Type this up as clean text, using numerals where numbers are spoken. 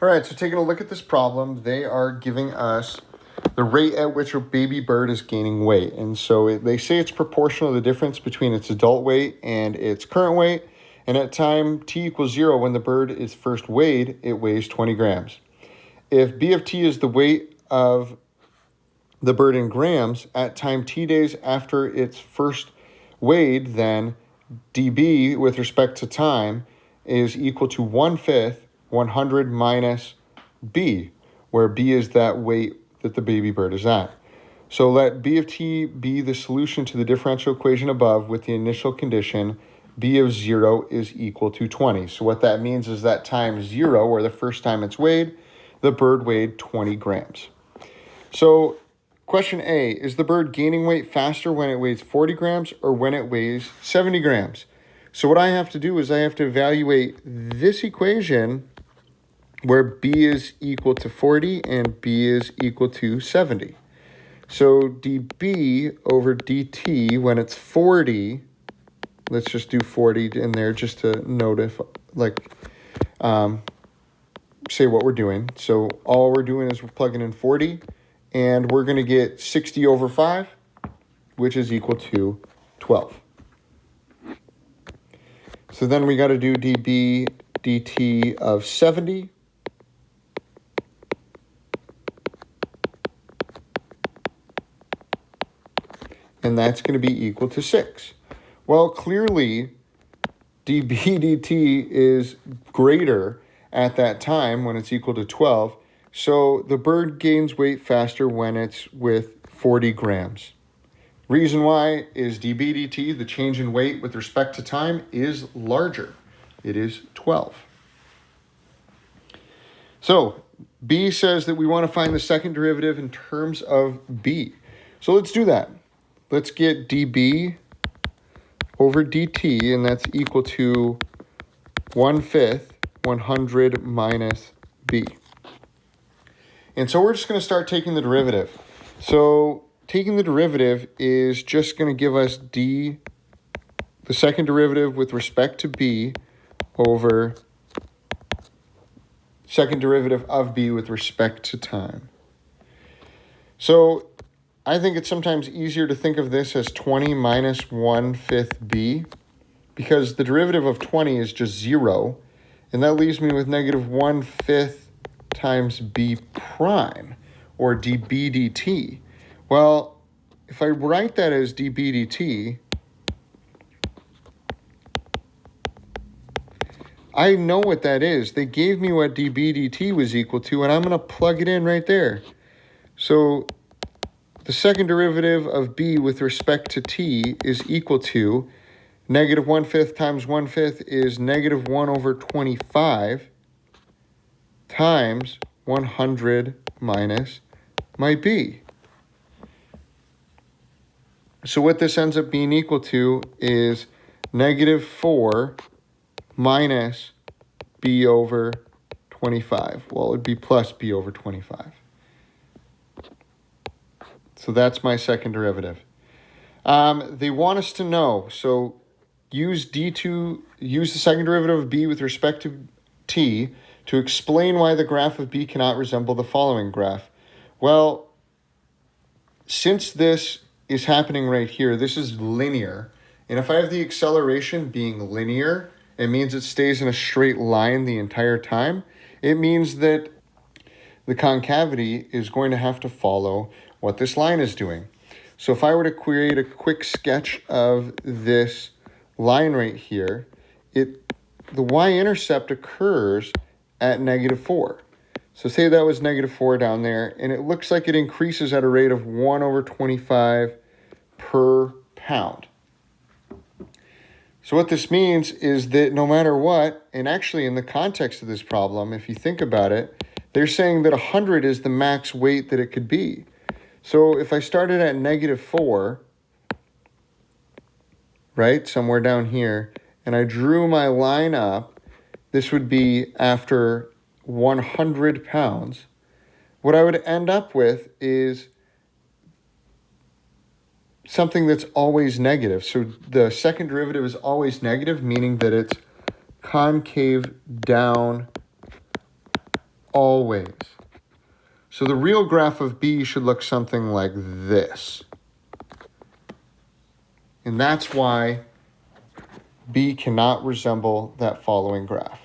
All right, so taking a look at this problem, they are giving us the rate at which a baby bird is gaining weight. And so they say it's proportional to the difference between its adult weight and its current weight. And at time t equals 0, when the bird is first weighed, it weighs 20 grams. If b of t is the weight of the bird in grams, at time t days after it's first weighed, then dB with respect to time is equal to 1/5 100 minus b, where b is that weight that the baby bird is at. So let b of t be the solution to the differential equation above with the initial condition b of 0 is equal to 20. So what that means is that time 0, or the first time it's weighed, the bird weighed 20 grams. So question A, is the bird gaining weight faster when it weighs 40 grams or when it weighs 70 grams? So what I have to do is I have to evaluate this equation where b is equal to 40 and b is equal to 70. So dB over dt, when it's 40, let's just do 40 in there just to note if, say what we're doing. So all we're doing is we're plugging in 40, and we're going to get 60 over 5, which is equal to 12. So then we got to do dB dt of 70. And that's going to be equal to 6. Well, clearly, dB dt is greater at that time when it's equal to 12. So the bird gains weight faster when it's with 40 grams. Reason why is dB dt, the change in weight with respect to time, is larger. It is 12. So B says that we want to find the second derivative in terms of B. So let's do that. Let's get dB over dt, and that's equal to 1/5 100 minus b. And so we're just going to start taking the derivative. So taking the derivative is just going to give us the second derivative with respect to b over second derivative of b with respect to time. So I think it's sometimes easier to think of this as 20 minus 1/5 b, because the derivative of 20 is just 0, and that leaves me with negative 1/5 times b prime, or dB dt. Well, if I write that as dB dt, I know what that is. They gave me what dB dt was equal to, and I'm going to plug it in right there. So the second derivative of b with respect to t is equal to negative 1/5 times 1/5 is negative 1 over 25 times 100 minus my b. So what this ends up being equal to is negative 4 minus b over 25. Well, it would be plus b over 25. So that's my second derivative. They want us to know, so use the second derivative of b with respect to t to explain why the graph of b cannot resemble the following graph. Well, since this is happening right here, this is linear, and if I have the acceleration being linear, it means it stays in a straight line the entire time. It means that the concavity is going to have to follow what this line is doing. So if I were to create a quick sketch of this line right here, the y-intercept occurs at negative 4. So say that was negative 4 down there, and it looks like it increases at a rate of 1 over 25 per pound. So what this means is that no matter what, and actually in the context of this problem, if you think about it, they're saying that 100 is the max weight that it could be. So if I started at negative 4, right, somewhere down here, and I drew my line up, this would be after 100 pounds. What I would end up with is something that's always negative. So the second derivative is always negative, meaning that it's concave down always. So the real graph of B should look something like this. And that's why B cannot resemble that following graph.